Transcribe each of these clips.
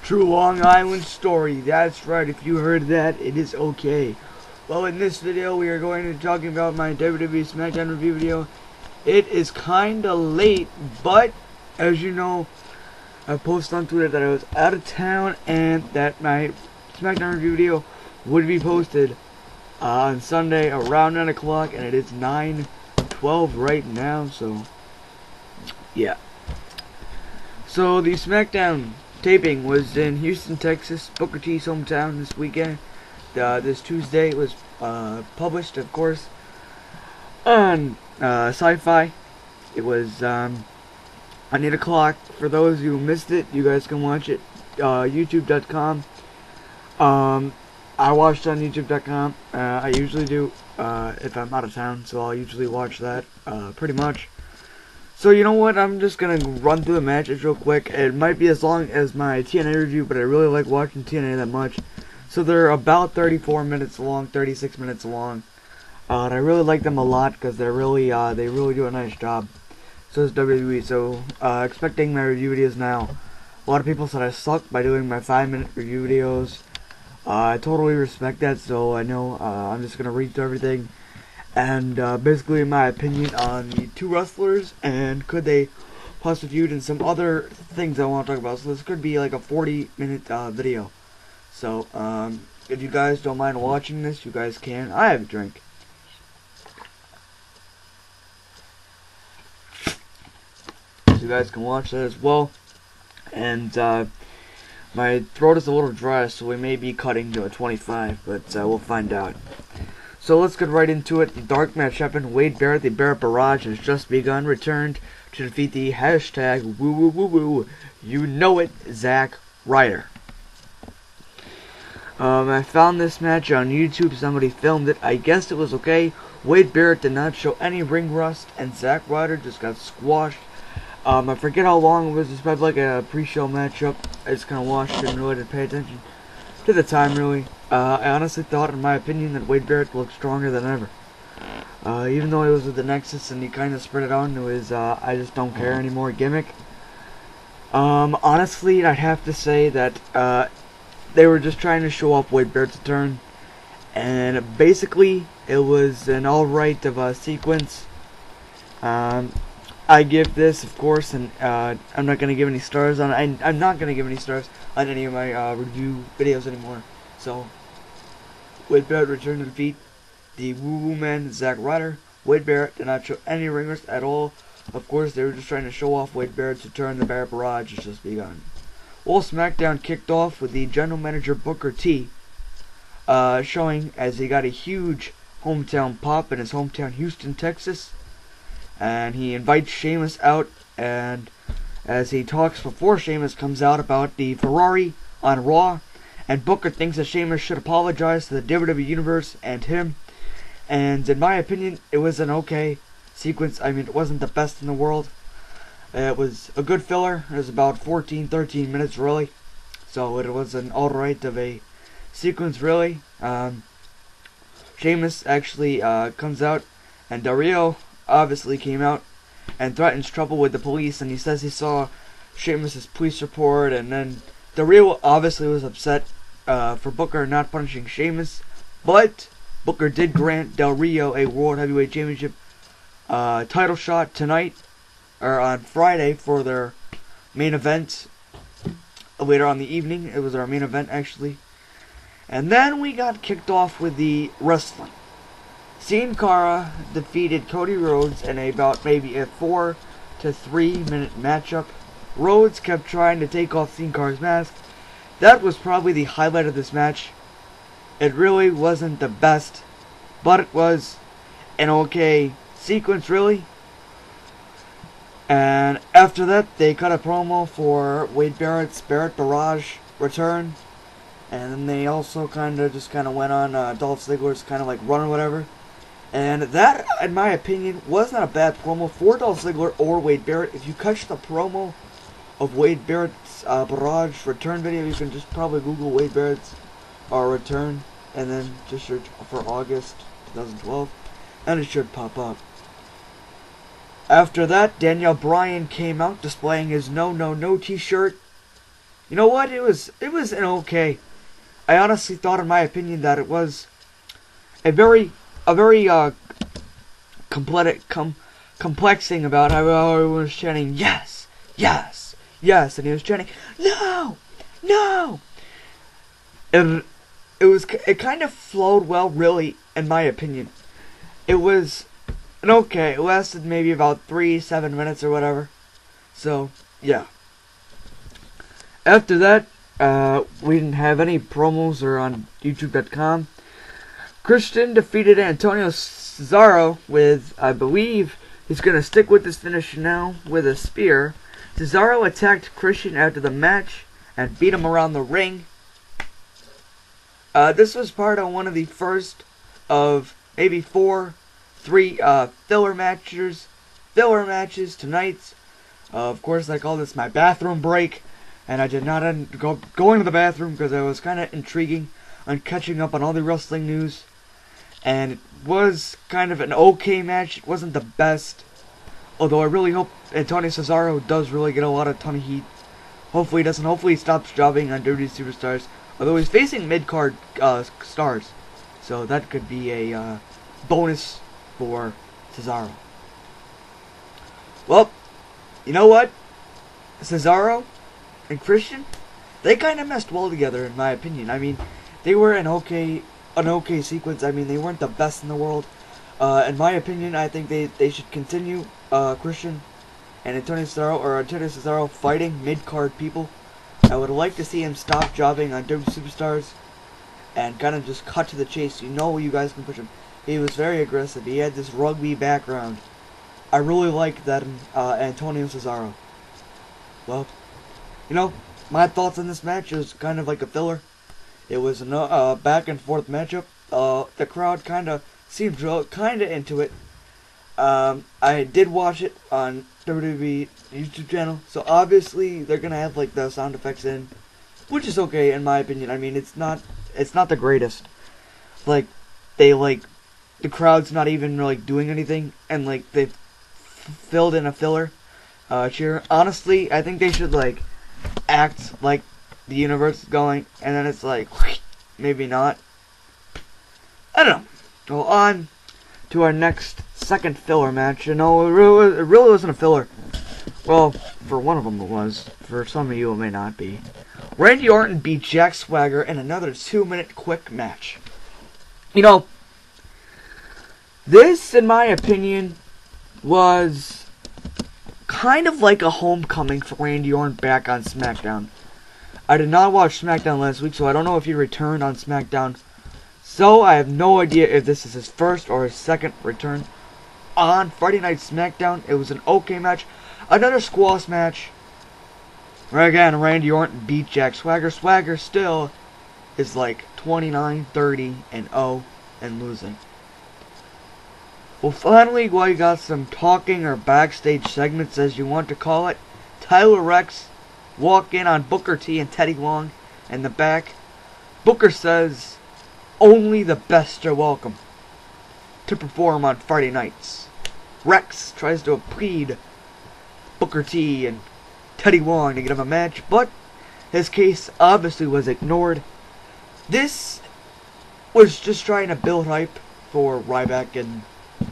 True Long Island story. That's right. If you heard that, it is okay. Well, in this video, we are going to be talking about my WWE Smackdown review video. It is kinda late, but as you know, I posted on Twitter that I was out of town and that my Smackdown review video would be posted on Sunday around 9 o'clock, and it is 9:12 right now, so yeah. So the Smackdown taping was in Houston, Texas, Booker T's hometown this weekend. This Tuesday it was published, of course, on Sci-Fi. It was on 8 o'clock. For those who missed it, you guys can watch it YouTube.com. I watched on YouTube.com. I usually do if I'm out of town, so I'll usually watch that pretty much. So you know what, I'm just gonna run through the matches real quick. It might be as long as my TNA review, but I really like watching TNA that much. So they're about 34 minutes long, 36 minutes long. And I really like them a lot because they really do a nice job. So is WWE. So expecting my review videos now. A lot of people said I suck by doing my 5-minute review videos. I totally respect that, so I know I'm just gonna read through everything. And basically my opinion on the two wrestlers and could they possibly feud and some other things I want to talk about. So this could be like a 40-minute video. So if you guys don't mind watching this, you guys can. I have a drink. So you guys can watch that as well. And my throat is a little dry, so we may be cutting to a 25, but we'll find out. So let's get right into it. The dark match happened. Wade Barrett, the Barrett Barrage, has just begun. Returned to defeat the hashtag woo woo woo woo. You know it, Zack Ryder. I found this match on YouTube. Somebody filmed it. I guessed it was okay. Wade Barrett did not show any ring rust, and Zack Ryder just got squashed. I forget how long it was. It's probably like a pre-show matchup. I just kind of watched it and really didn't pay attention to the time, really. I honestly thought, in my opinion, that Wade Barrett looked stronger than ever. Even though he was with the Nexus and he kind of spread it on to his I just don't care anymore gimmick. Honestly, I'd have to say that they were just trying to show off Wade Barrett's turn. And basically, it was an alright of a sequence. I give this, of course, and I'm not going to give any stars on it. I'm not going to give any stars on any of my review videos anymore. So, Wade Barrett returned to defeat the woo-woo man, Zack Ryder. Wade Barrett did not show any ring rust at all. Of course, they were just trying to show off Wade Barrett's return. The Barrett Barrage has just begun. Well, SmackDown kicked off with the general manager Booker T showing as he got a huge hometown pop in his hometown Houston, Texas. And he invites Sheamus out, and as he talks before Sheamus comes out about the Ferrari on Raw, and Booker thinks that Sheamus should apologize to the WWE Universe and him. And in my opinion, it was an okay sequence. I mean, it wasn't the best in the world. It was a good filler. It was about 13 minutes, really. So it was an alright of a sequence, really. Sheamus actually comes out, and Del Rio obviously came out and threatens trouble with the police, and he says he saw Sheamus' police report, and then Del Rio obviously was upset for Booker not punishing Sheamus, but Booker did grant Del Rio a World Heavyweight Championship title shot tonight, or on Friday, for their main event later on the evening. It was our main event, actually. And then we got kicked off with the wrestling. Sin Cara defeated Cody Rhodes in about maybe a 4 to 3 minute matchup. Rhodes kept trying to take off Sin Cara's mask. That was probably the highlight of this match. It really wasn't the best, but it was an okay sequence, really. And after that, they cut a promo for Wade Barrett's Barrett Barrage return. And then they also kind of went on Dolph Ziggler's kind of like run or whatever. And that, in my opinion, was not a bad promo for Dolph Ziggler or Wade Barrett. If you catch the promo of Wade Barrett's Barrage return video, you can just probably Google Wade Barrett's return and then just search for August 2012, and it should pop up. After that, Daniel Bryan came out displaying his No No No t-shirt You know what? It was an okay. I honestly thought, in my opinion, that it was a very complex thing about how everyone was chanting yes, yes, yes, and he was chanting no, no. And it kind of flowed well, really, in my opinion. It was an okay. It lasted maybe about 3-7 minutes or whatever. So yeah. After that, we didn't have any promos or on YouTube.com. Christian defeated Antonio Cesaro with, I believe, he's going to stick with this finish now with a spear. Cesaro attacked Christian after the match and beat him around the ring. This was part of one of the first of maybe three filler matches tonight. Of course, I call this my bathroom break, and I did not go into the bathroom because I was kind of intriguing on catching up on all the wrestling news. And it was kind of an okay match. It wasn't the best, although I really hope Antonio Cesaro does really get a ton of heat. Hopefully he doesn't. Hopefully he stops jobbing on WWE Superstars. Although he's facing mid-card stars, so that could be a bonus for Cesaro. Well, you know what? Cesaro and Christian, they kind of meshed well together, in my opinion. I mean, they were an okay sequence. I mean, they weren't the best in the world. In my opinion, I think they should continue Christian and Antonio Cesaro fighting mid-card people. I would like to see him stop jobbing on WWE Superstars and kind of just cut to the chase. You know you guys can push him. He was very aggressive. He had this rugby background. I really liked that in Antonio Cesaro. Well, you know, my thoughts on this match is kind of like a filler. It was a back and forth matchup. The crowd kind of seemed kind of into it. I did watch it on WWE YouTube channel, so obviously they're gonna have like the sound effects in, which is okay in my opinion. I mean, it's not the greatest. Like the crowd's not even like doing anything, and like they filled in a filler cheer. Honestly, I think they should like act like the universe is going, and then it's like maybe not. I don't know. Well, on to our next second filler match. You know, it really wasn't a filler. Well, for one of them it was. For some of you it may not be. Randy Orton beat Jack Swagger in another 2-minute quick match. You know, this, in my opinion, was kind of like a homecoming for Randy Orton back on SmackDown. I did not watch SmackDown last week, so I don't know if he returned on SmackDown. So I have no idea if this is his first or his second return on Friday Night SmackDown. It was an okay match. Another squash match. Right, again, Randy Orton beat Jack Swagger. Swagger still is like 29-30-0 and losing. Well, finally, we got some talking or backstage segments, as you want to call it. Tyler Rex walk in on Booker T and Teddy Long in the back. Booker says, "Only the best are welcome to perform on Friday nights." Rex tries to plead Booker T and Teddy Long to get him a match, but his case obviously was ignored. This was just trying to build hype for Ryback and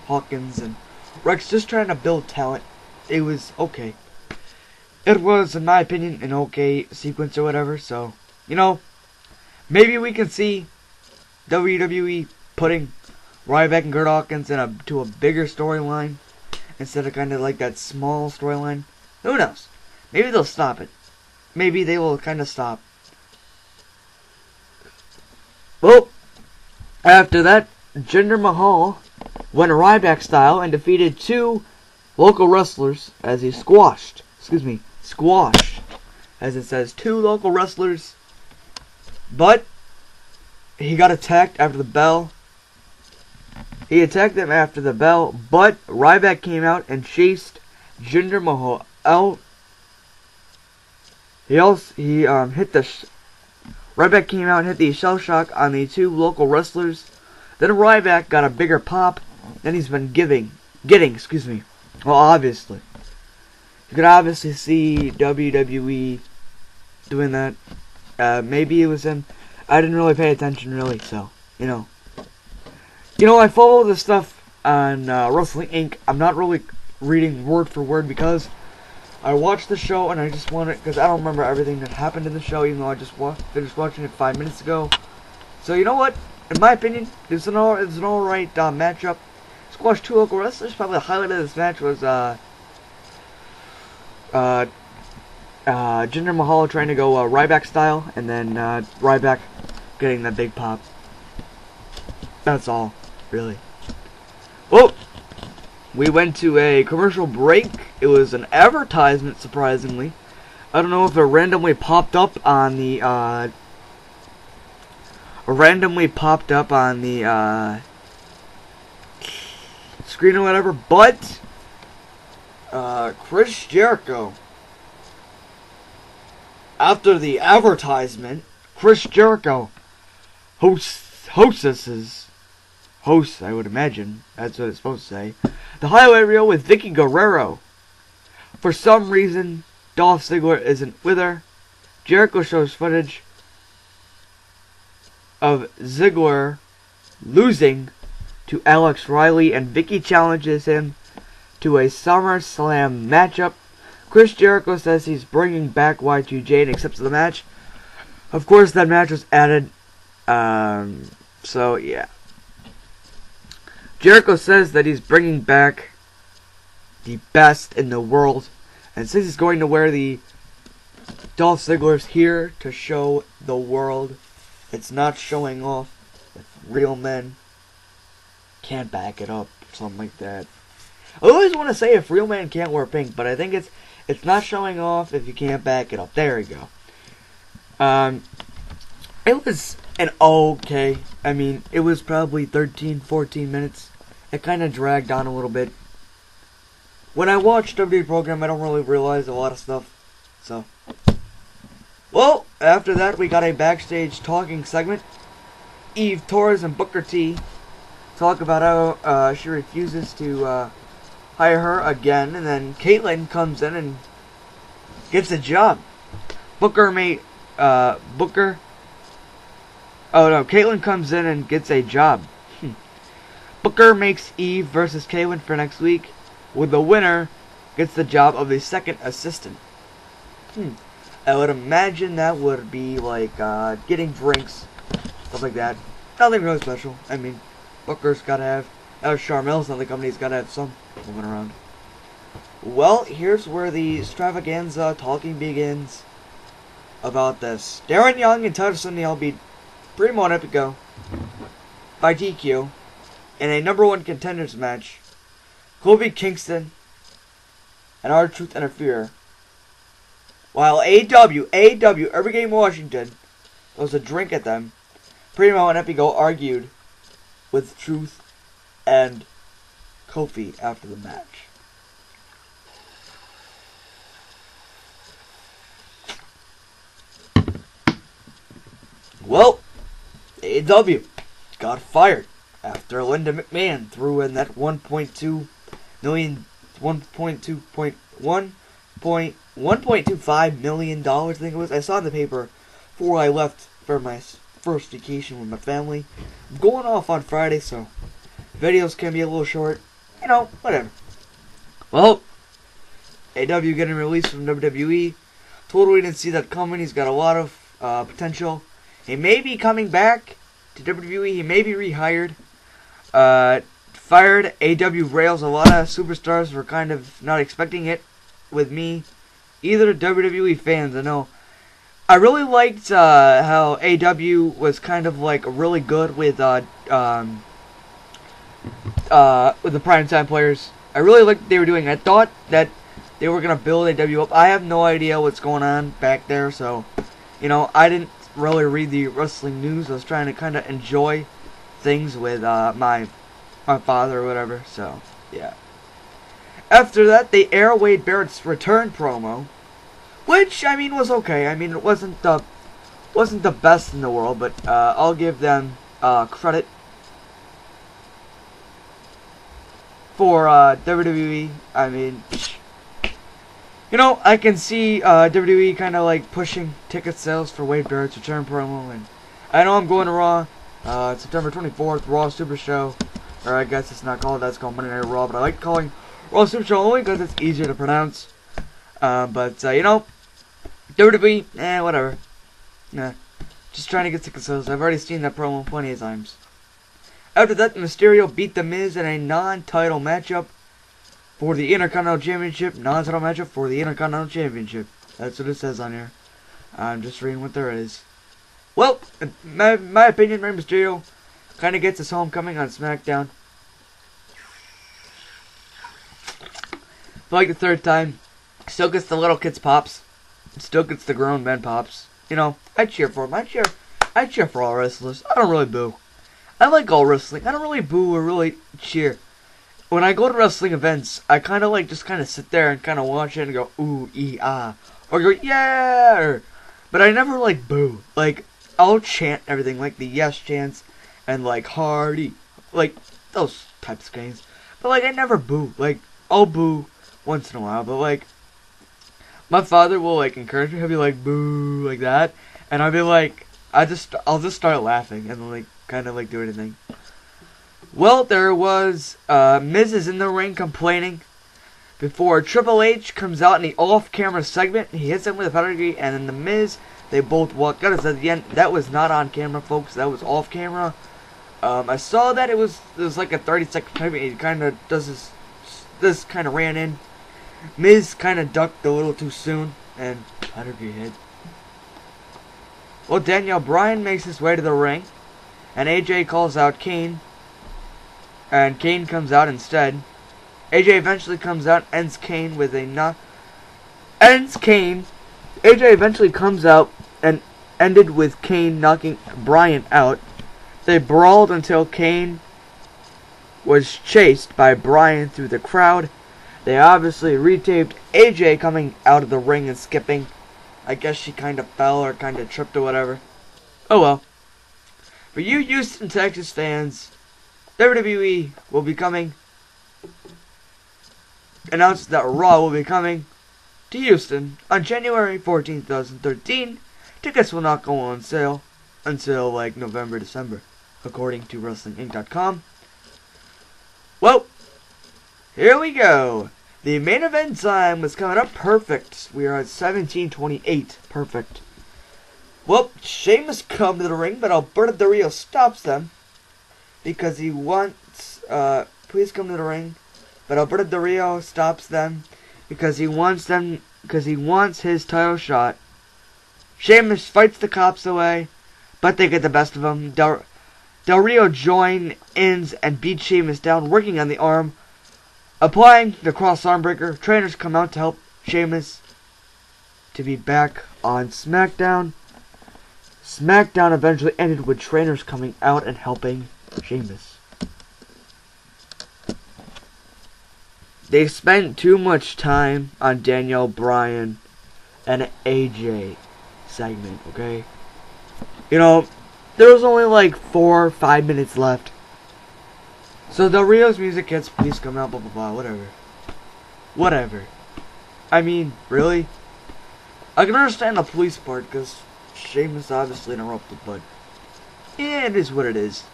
Hawkins, and Rex just trying to build talent. It was okay. It was, in my opinion, an okay sequence or whatever, so, you know, maybe we can see WWE putting Ryback and Kurt Hawkins into a bigger storyline instead of kind of like that small storyline. Who knows? Maybe they'll stop it. Maybe they will kind of stop. Well, after that, Jinder Mahal went Ryback style and defeated 2 local wrestlers as he squashed, as it says, 2 local wrestlers. But he got attacked after the bell. He attacked them after the bell, but Ryback came out and chased Jinder Mahal out. Ryback came out and hit the shell shock on the 2 local wrestlers. Then Ryback got a bigger pop than he's been getting. Well, obviously. You can obviously see WWE doing that. Maybe it was him. I didn't really pay attention, really, so, you know. I follow this stuff on Wrestling Inc. I'm not really reading word for word because I watched the show and I just want it, because I don't remember everything that happened in the show, even though I just finished watching it 5 minutes ago. So, you know what? In my opinion, it's an alright matchup. Squash two local wrestlers. Probably the highlight of this match was Jinder Mahal trying to go Ryback style, and then Ryback getting that big pop. That's all, really. Well, we went to a commercial break. It was an advertisement, surprisingly. I don't know if it randomly popped up on the screen or whatever, but Chris Jericho, after the advertisement, Chris Jericho hosts, I would imagine, that's what it's supposed to say, the highlight reel with Vicky Guerrero. For some reason, Dolph Ziggler isn't with her. Jericho shows footage of Ziggler losing to Alex Riley, and Vicky challenges him to a SummerSlam matchup. Chris Jericho says he's bringing back Y2J and accepts the match. Of course, that match was added. So, yeah. Jericho says that he's bringing back the best in the world, and says he's going to wear the Dolph Ziggler's here to show the world it's not showing off. If real men can't back it up, something like that. I always want to say if real men can't wear pink, but I think it's not showing off if you can't back it up. There we go. It was an okay. I mean, it was probably 13, 14 minutes. It kind of dragged on a little bit. When I watch WWE program, I don't really realize a lot of stuff. So, well, after that, we got a backstage talking segment. Eve Torres and Booker T talk about how she refuses to hire her again, and then Caitlyn comes in and gets a job. Caitlyn comes in and gets a job. Booker makes Eve versus Caitlyn for next week, with the winner gets the job of the second assistant. I would imagine that would be like getting drinks, stuff like that. Nothing really special. I mean, Booker's gotta have, Charmel's on the company's gotta have some moving around. Well, here's where the extravaganza talking begins about this. Darren Young and Titus O'Neil beat Primo and Epico by DQ in a #1 contenders match. Kofi Kingston and R-Truth interfere, while AEW, Every Game Washington, throws a drink at them. Primo and Epico argued with Truth and Kofi after the match. Well, AEW got fired after Linda McMahon threw in that $1.25 million, I think it was. I saw it in the paper before I left for my first vacation with my family. I'm going off on Friday, so videos can be a little short. You know, whatever. Well, AEW getting released from WWE. Totally didn't see that coming. He's got a lot of potential. He may be coming back to WWE. He may be rehired. Fired. AEW rails. A lot of superstars were kind of not expecting it with me. Either WWE fans, I know. I really liked how AEW was kind of like really good with the primetime players. I really liked what they were doing. I thought that they were gonna build AEW up. I have no idea what's going on back there, so you know, I didn't really read the wrestling news. I was trying to kind of enjoy things with my father or whatever. So yeah. After that, they air Wade Barrett's return promo, which I mean was okay. I mean, it wasn't the best in the world, but I'll give them credit for WWE. I mean, You know, I can see WWE kind of like pushing ticket sales for Wade Barrett's return promo, and I know I'm going to Raw, September 24th, Raw Super Show, or I guess it's not called that, it's called Monday Night Raw, but I like calling Raw Super Show only because it's easier to pronounce. But you know, WWE, whatever. Nah, just trying to get ticket sales. I've already seen that promo plenty of times. After that, Mysterio beat The Miz in a non-title matchup for the Intercontinental Championship. Non-title matchup for the Intercontinental Championship. That's what it says on here. I'm just reading what there is. Well, in my opinion, Rey Mysterio kind of gets his homecoming on SmackDown. For like the third time. Still gets the little kids pops. Still gets the grown men pops. You know, I cheer for him. I cheer for all wrestlers. I don't really boo. I like all wrestling. I don't really boo or really cheer. When I go to wrestling events, I kind of like just kind of sit there and kind of watch it and go, ooh, ee, ah. Or go, yeah! But I never like boo. Like, I'll chant everything, like the yes chants and like Hardy. Like, those types of games. But like, I never boo. Like, I'll boo once in a while, but like, my father will like encourage me. He'll be like, boo, like that. And I'll be like, I'll just start laughing and like, kind of like do anything. Well, there was Miz is in the ring complaining before Triple H comes out in the off-camera segment. He hits him with a pedigree, and then the Miz, they both walk out. At the end, that was not on camera, folks. That was off camera. I saw that it was like a 30-second segment. He kind of does this kind of ran in. Miz kind of ducked a little too soon, and pedigree hit. Well, Daniel Bryan makes his way to the ring. And AJ calls out Kane. And Kane comes out instead. AJ eventually comes out, ends Kane with a knock. Ends Kane. AJ eventually comes out and ended with Kane knocking Bryan out. They brawled until Kane was chased by Bryan through the crowd. They obviously retaped AJ coming out of the ring and skipping. I guess she kind of fell or kind of tripped or whatever. Oh well. For you Houston, Texas fans, WWE will be coming. Announced that Raw will be coming to Houston on January 14th, 2013. Tickets will not go on sale until like November, December, according to WrestlingInc.com. Well, here we go. The main event time was coming up perfect. We are at 17:28. Perfect. Well, Sheamus comes to the ring, but Alberto Del Rio stops them because he wants, please come to the ring. But Alberto Del Rio stops them because he wants his title shot. Sheamus fights the cops away, but they get the best of him. Del Rio joins and beats Sheamus down, working on the arm, applying the cross arm breaker. Trainers come out to help Sheamus to be back on SmackDown. SmackDown eventually ended with trainers coming out and helping Sheamus. They spent too much time on Daniel Bryan and AJ segment, okay? You know, there was only like 4 or 5 minutes left. So Del Rio's music gets, please come out, blah blah blah, whatever. Whatever. I mean, really? I can understand the police part, because Sheamus obviously interrupted, but yeah, it is what it is.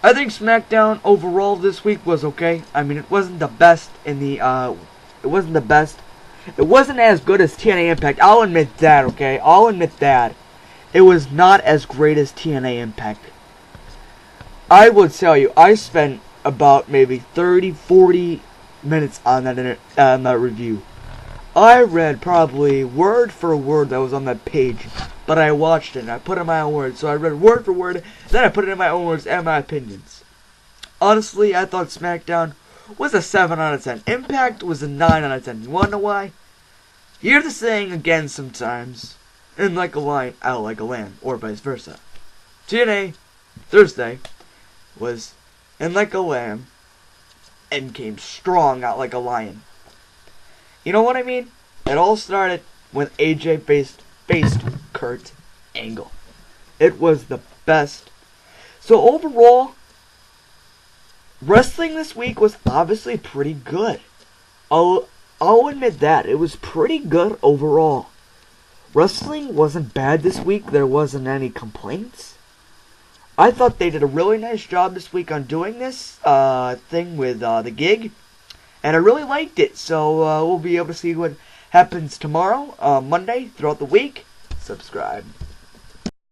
I think SmackDown overall this week was okay. I mean, it wasn't the best in the, it wasn't the best. It wasn't as good as TNA Impact. I'll admit that, okay? I'll admit that. It was not as great as TNA Impact. I would tell you, I spent about maybe 30, 40 minutes on that review. I read probably word for word that was on that page, but I watched it and I put in my own words. So I read word for word, then I put it in my own words and my opinions. Honestly, I thought SmackDown was a 7 out of 10. Impact was a 9 out of 10. You wanna know why? You hear the saying again sometimes, in like a lion, out like a lamb, or vice versa. TNA, Thursday, was in like a lamb, and came strong out like a lion. You know what I mean? It all started when AJ faced Kurt Angle. It was the best. So overall, wrestling this week was obviously pretty good. I'll admit that. It was pretty good overall. Wrestling wasn't bad this week. There wasn't any complaints. I thought they did a really nice job this week on doing this thing with the gig. And I really liked it. So we'll be able to see what happens tomorrow, Monday, throughout the week. Subscribe.